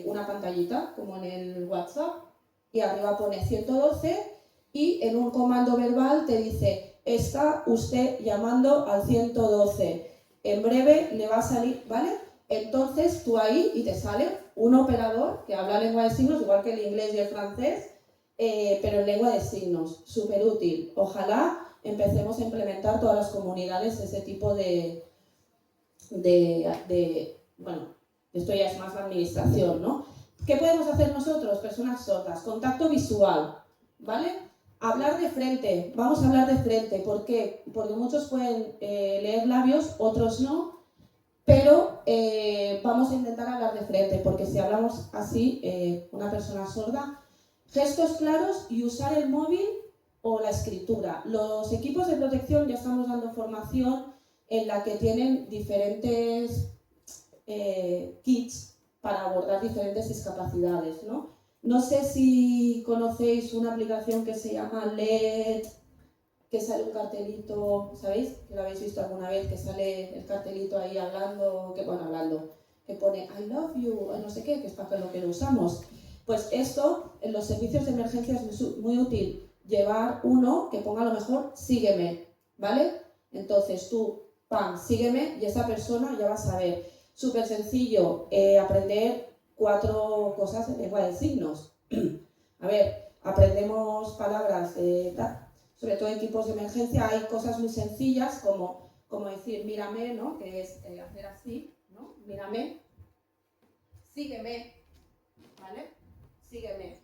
una pantallita, como en el WhatsApp, y arriba pone 112 y en un comando verbal te dice: está usted llamando al 112. En breve le va a salir, ¿vale? Entonces tú ahí y te sale un operador que habla lengua de signos, igual que el inglés y el francés, pero en lengua de signos. Súper útil. Ojalá empecemos a implementar todas las comunidades ese tipo bueno, esto ya es más la administración, ¿no? ¿Qué podemos hacer nosotros, personas sordas? Contacto visual, ¿vale? Hablar de frente, vamos a hablar de frente. ¿Por qué? Porque muchos pueden leer labios, otros no, pero vamos a intentar hablar de frente, porque si hablamos así, una persona sorda, gestos claros y usar el móvil o la escritura. Los equipos de protección ya estamos dando formación en la que tienen diferentes kits para abordar diferentes discapacidades, ¿no? No sé si conocéis una aplicación que se llama LED, que sale un cartelito, ¿sabéis? Que lo habéis visto alguna vez, que sale el cartelito ahí hablando, que pone I love you, no sé qué, que es para lo que lo usamos. Pues esto, en los servicios de emergencia es muy útil llevar uno que ponga a lo mejor sígueme, ¿vale? Entonces tú, pam, sígueme y esa persona ya va a saber. Súper sencillo, aprender 4 cosas en lengua de signos. A ver, aprendemos palabras, sobre todo en equipos de emergencia hay cosas muy sencillas como decir mírame, ¿no? Que es hacer así, ¿no? Mírame, sígueme, ¿vale? Sígueme,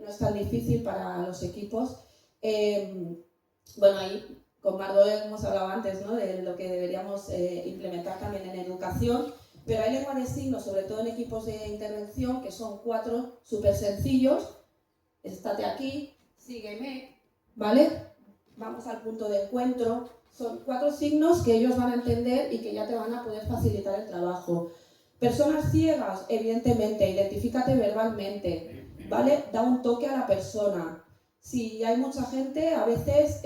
no es tan difícil para los equipos. Bueno, ahí con Margot hemos hablado antes, ¿no? De lo que deberíamos implementar también en educación, pero hay lengua de signos, sobre todo en equipos de intervención, que son 4 súper sencillos. Estate aquí, sígueme, ¿vale? Vamos al punto de encuentro. Son 4 signos que ellos van a entender y que ya te van a poder facilitar el trabajo. Personas ciegas, evidentemente, identifícate verbalmente, ¿vale? Da un toque a la persona. Si hay mucha gente, a veces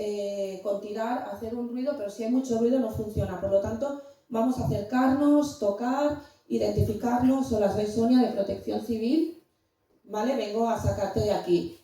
con tirar, hacer un ruido, pero si hay mucho ruido no funciona. Por lo tanto, vamos a acercarnos, tocar, identificarnos. Hola, soy Sonia de Protección Civil, ¿vale? Vengo a sacarte de aquí.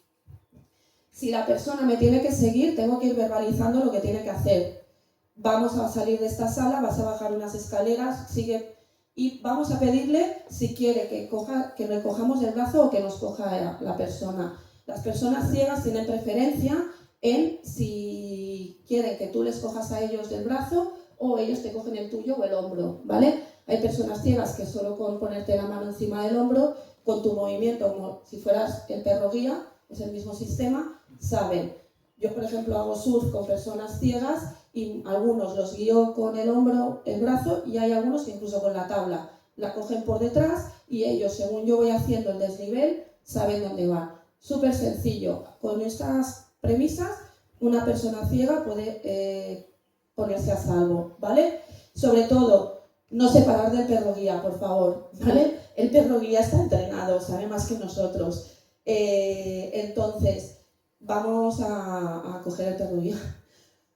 Si la persona me tiene que seguir, tengo que ir verbalizando lo que tiene que hacer. Vamos a salir de esta sala, vas a bajar unas escaleras, sigue, y vamos a pedirle si quiere que le cojamos el brazo o que nos coja la persona. Las personas ciegas tienen preferencia en si quieren que tú les cojas a ellos del brazo o ellos te cogen el tuyo o el hombro, ¿vale? Hay personas ciegas que solo con ponerte la mano encima del hombro, con tu movimiento, como si fueras el perro guía, es el mismo sistema, saben. Yo, por ejemplo, hago surf con personas ciegas y algunos los guío con el hombro, el brazo, y hay algunos que incluso con la tabla la cogen por detrás y ellos, según yo voy haciendo el desnivel, saben dónde van. Súper sencillo. Con estas premisas, una persona ciega puede ponerse a salvo, ¿vale? Sobre todo, no separar del perro guía, por favor, ¿vale? El perro guía está entrenado, sabe más que nosotros. Entonces, vamos a coger el perro guía,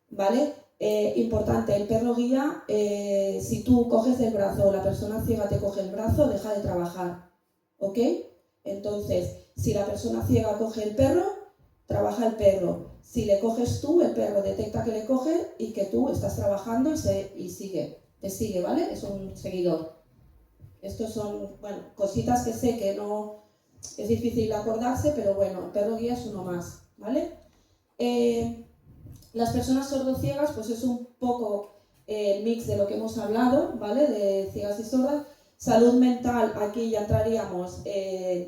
¿vale? Importante, el perro guía, si tú coges el brazo o la persona ciega te coge el brazo, deja de trabajar, ¿ok? Entonces, si la persona ciega coge el perro, trabaja el perro. Si le coges tú, el perro detecta que le coge y que tú estás trabajando y sigue, te sigue, ¿vale? Es un seguidor. Estos son, bueno, cositas que sé que no es difícil acordarse, pero bueno, el perro guía es uno más, ¿vale? Las personas sordociegas, pues es un poco el mix de lo que hemos hablado, ¿vale? De ciegas y sordas. Salud mental, aquí ya entraríamos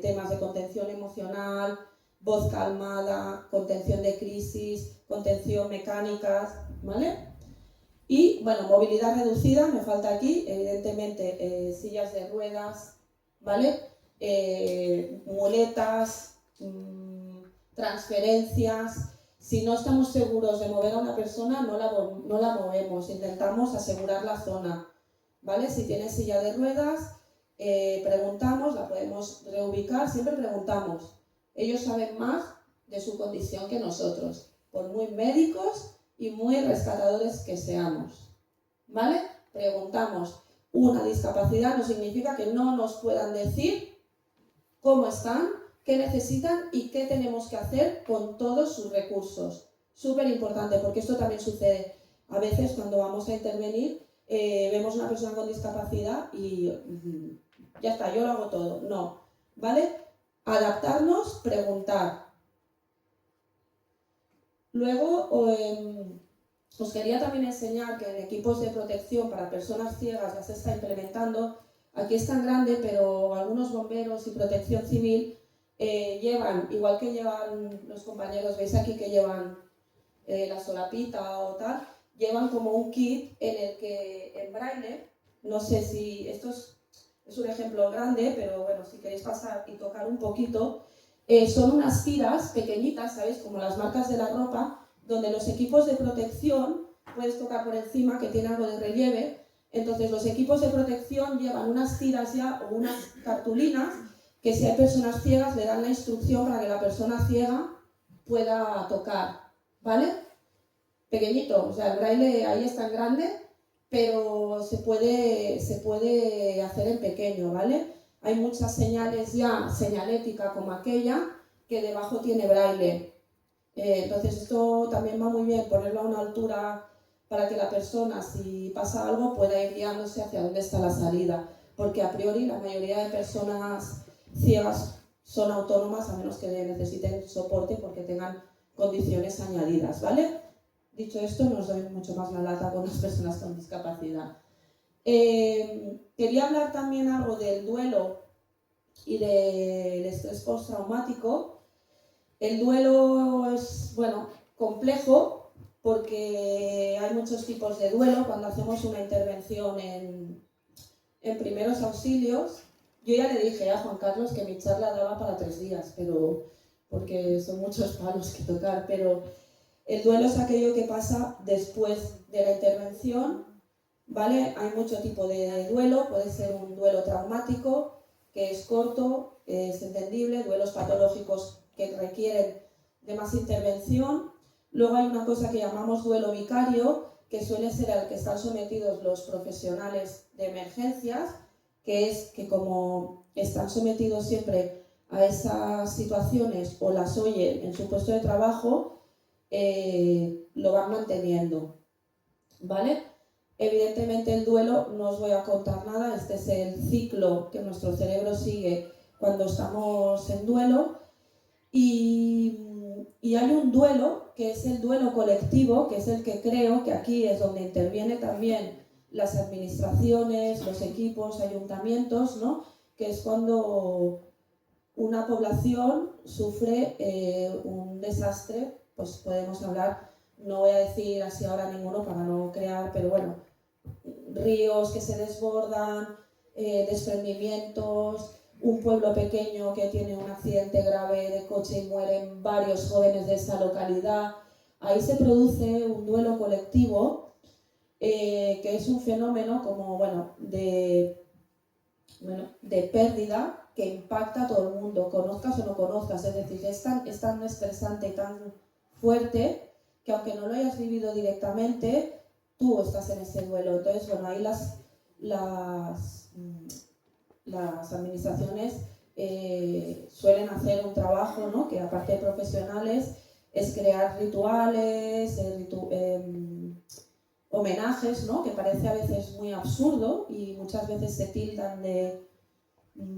temas de contención emocional, voz calmada, contención de crisis, contención mecánicas, ¿vale? Y, bueno, movilidad reducida, me falta aquí, evidentemente sillas de ruedas, ¿vale? Muletas, transferencias. Si no estamos seguros de mover a una persona, no la movemos, intentamos asegurar la zona, ¿vale? Si tiene silla de ruedas, preguntamos, la podemos reubicar, siempre preguntamos. Ellos saben más de su condición que nosotros, por muy médicos y muy rescatadores que seamos, ¿vale? Preguntamos. Una discapacidad no significa que no nos puedan decir cómo están, qué necesitan y qué tenemos que hacer con todos sus recursos. Súper importante, porque esto también sucede. A veces cuando vamos a intervenir, vemos una persona con discapacidad y ya está, yo lo hago todo. No, ¿vale? Adaptarnos, preguntar. Luego, os quería también enseñar que en equipos de protección para personas ciegas ya se está implementando Aquí es tan grande, pero algunos bomberos y protección civil llevan, igual que llevan los compañeros, veis aquí que llevan la solapita o tal, llevan como un kit en el que en braille, no sé si esto es un ejemplo grande, pero bueno, si queréis pasar y tocar un poquito, son unas tiras pequeñitas, ¿sabéis? Como las marcas de la ropa, donde los equipos de protección, puedes tocar por encima, que tiene algo de relieve, entonces los equipos de protección llevan unas tiras ya o unas cartulinas que si hay personas ciegas le dan la instrucción para que la persona ciega pueda tocar, ¿vale? Pequeñito, o sea, el braille ahí es tan grande, pero se puede hacer en pequeño, ¿vale? Hay muchas señales ya, señalética como aquella, que debajo tiene braille. Entonces esto también va muy bien, ponerlo a una altura para que la persona, si pasa algo, pueda ir guiándose hacia dónde está la salida. Porque a priori la mayoría de personas ciegas son autónomas, a menos que necesiten soporte porque tengan condiciones añadidas, ¿vale? Dicho esto, no os doy mucho más la lata con las personas con discapacidad. Quería hablar también algo del duelo y del estrés postraumático. El duelo es, bueno, complejo porque hay muchos tipos de duelo. Cuando hacemos una intervención en primeros auxilios, yo ya le dije a Juan Carlos que mi charla daba para 3 días, pero porque son muchos palos que tocar, pero el duelo es aquello que pasa después de la intervención, ¿vale? Hay mucho tipo de duelo, puede ser un duelo traumático, que es corto, es entendible, duelos patológicos que requieren de más intervención. Luego hay una cosa que llamamos duelo vicario, que suele ser al que están sometidos los profesionales de emergencias, que es que como están sometidos siempre a esas situaciones o las oyen en su puesto de trabajo, lo van manteniendo, ¿vale? Evidentemente el duelo, no os voy a contar nada, este es el ciclo que nuestro cerebro sigue cuando estamos en duelo y hay un duelo que es el duelo colectivo, que es el que creo que aquí es donde interviene también las administraciones, los equipos, ayuntamientos, ¿no? Que es cuando una población sufre un desastre, pues podemos hablar, no voy a decir así ahora ninguno para no crear, pero bueno, ríos que se desbordan, desprendimientos, un pueblo pequeño que tiene un accidente grave de coche y mueren varios jóvenes de esa localidad. Ahí se produce un duelo colectivo que es un fenómeno como, de pérdida que impacta a todo el mundo, conozcas o no conozcas, es decir, es tan estresante y tan fuerte que aunque no lo hayas vivido directamente, tú estás en ese duelo. Entonces, bueno, ahí las administraciones suelen hacer un trabajo, ¿no? Que aparte de profesionales, es crear rituales, homenajes, ¿no? Que parece a veces muy absurdo y muchas veces se tildan de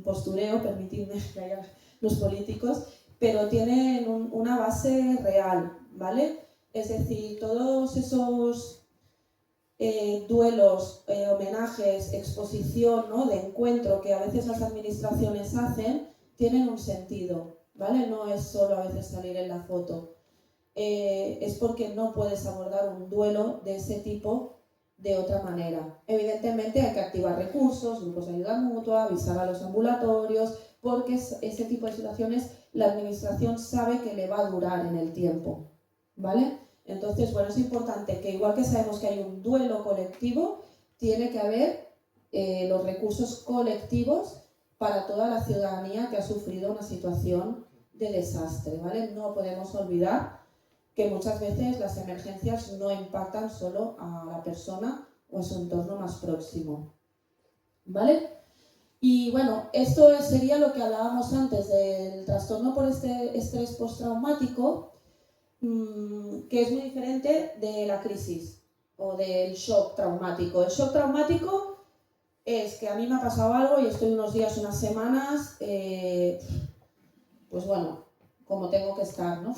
postureo, permitidme que haya los políticos, pero tienen una base real, ¿vale? Es decir, todos esos duelos, homenajes, exposición, ¿no? De encuentro que a veces las administraciones hacen, tienen un sentido, ¿vale? No es solo a veces salir en la foto. Es porque no puedes abordar un duelo de ese tipo de otra manera. Evidentemente hay que activar recursos, grupos de ayuda mutua, avisar a los ambulatorios, porque ese tipo de situaciones la administración sabe que le va a durar en el tiempo, ¿vale? Entonces, bueno, es importante que igual que sabemos que hay un duelo colectivo, tiene que haber los recursos colectivos para toda la ciudadanía que ha sufrido una situación de desastre, ¿vale? No podemos olvidar que muchas veces las emergencias no impactan solo a la persona o a su entorno más próximo, ¿vale? Y bueno, esto sería lo que hablábamos antes del trastorno por estrés postraumático, que es muy diferente de la crisis o del shock traumático. El shock traumático es que a mí me ha pasado algo y estoy unos días, unas semanas, pues bueno, como tengo que estar, ¿no?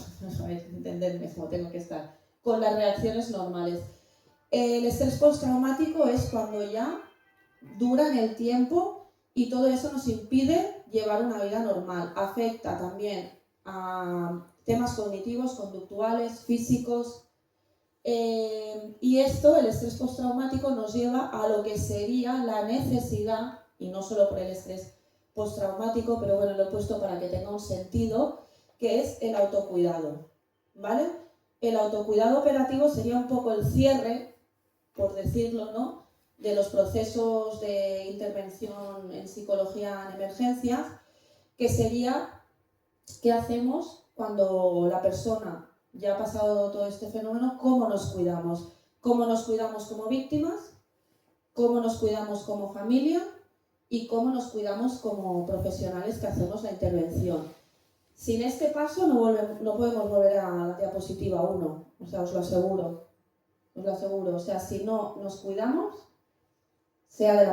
Entenderme, como tengo que estar, con las reacciones normales. El estrés postraumático es cuando ya dura en el tiempo y todo eso nos impide llevar una vida normal. Afecta también a temas cognitivos, conductuales, físicos, y esto, el estrés postraumático, nos lleva a lo que sería la necesidad, y no solo por el estrés postraumático, pero bueno, lo he puesto para que tenga un sentido, que es el autocuidado, ¿vale? El autocuidado operativo sería un poco el cierre, por decirlo, ¿no?, de los procesos de intervención en psicología en emergencias, que sería qué hacemos cuando la persona ya ha pasado todo este fenómeno, cómo nos cuidamos como víctimas, cómo nos cuidamos como familia y cómo nos cuidamos como profesionales que hacemos la intervención. Sin este paso no podemos volver a la diapositiva 1, o sea, os lo aseguro. O sea, si no nos cuidamos, sea de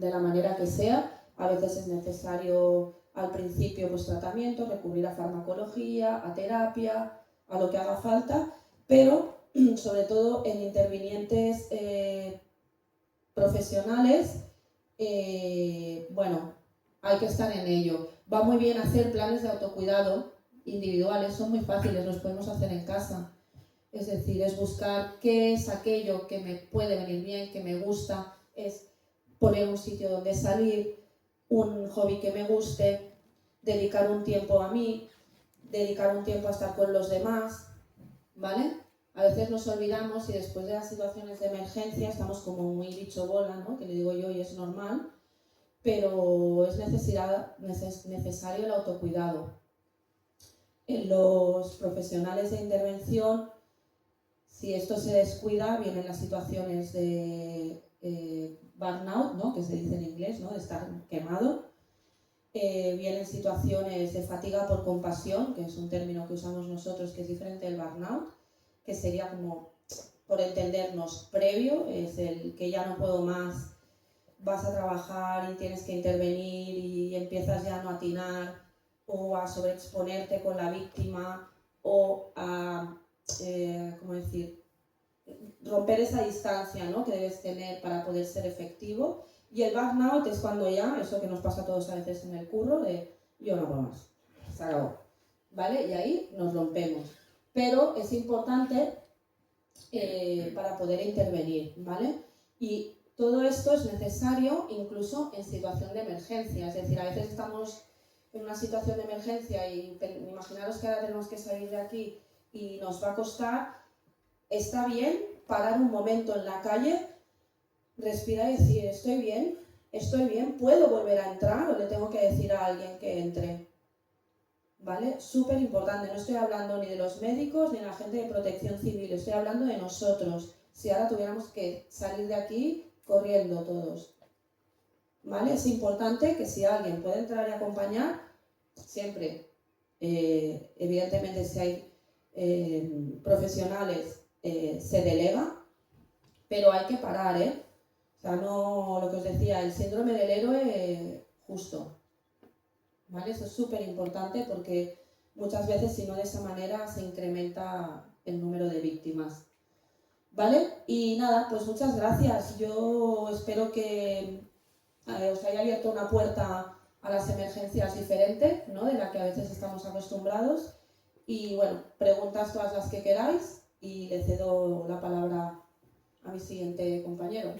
la manera que sea, a veces es necesario al principio pues tratamiento, recurrir a farmacología, a terapia, a lo que haga falta, pero sobre todo en intervinientes profesionales, bueno, hay que estar en ello. Va muy bien hacer planes de autocuidado individuales, son muy fáciles, los podemos hacer en casa. Es decir, es buscar qué es aquello que me puede venir bien, que me gusta, es poner un sitio donde salir, un hobby que me guste, dedicar un tiempo a mí, dedicar un tiempo a estar con los demás, ¿vale? A veces nos olvidamos y después de las situaciones de emergencia estamos como muy bicho bola, ¿no?, que le digo yo, y es normal, pero es necesario el autocuidado. En los profesionales de intervención, si esto se descuida, vienen las situaciones de burnout, ¿no?, que se dice en inglés, ¿no?, de estar quemado. Vienen situaciones de fatiga por compasión, que es un término que usamos nosotros que es diferente del burnout, que sería como, por entendernos, previo, es el que ya no puedo más, vas a trabajar y tienes que intervenir y empiezas ya a no atinar o a sobreexponerte con la víctima o a, ¿cómo decir?, romper esa distancia, ¿no?, que debes tener para poder ser efectivo. Y el burnout es cuando ya, eso que nos pasa a todos a veces en el curro, de yo no puedo más, se acabó, ¿vale? Y ahí nos rompemos. Pero es importante para poder intervenir, ¿vale? Y todo esto es necesario incluso en situación de emergencia. Es decir, a veces estamos en una situación de emergencia y imaginaros que ahora tenemos que salir de aquí y nos va a costar. Está bien parar un momento en la calle, respirar y decir, estoy bien, puedo volver a entrar o le tengo que decir a alguien que entre, ¿vale? Súper importante, no estoy hablando ni de los médicos ni de la gente de protección civil, estoy hablando de nosotros, si ahora tuviéramos que salir de aquí corriendo todos, ¿vale? Es importante que si alguien puede entrar y acompañar, siempre, evidentemente si hay profesionales, se delega, pero hay que parar, ¿eh? O sea, no, lo que os decía, el síndrome del héroe justo, ¿vale? Eso es súper importante porque muchas veces, si no de esa manera, se incrementa el número de víctimas, ¿vale? Y nada, pues muchas gracias. Yo espero que os haya abierto una puerta a las emergencias diferente, ¿no?, de la que a veces estamos acostumbrados. Y bueno, preguntas todas las que queráis y le cedo la palabra a mi siguiente compañero.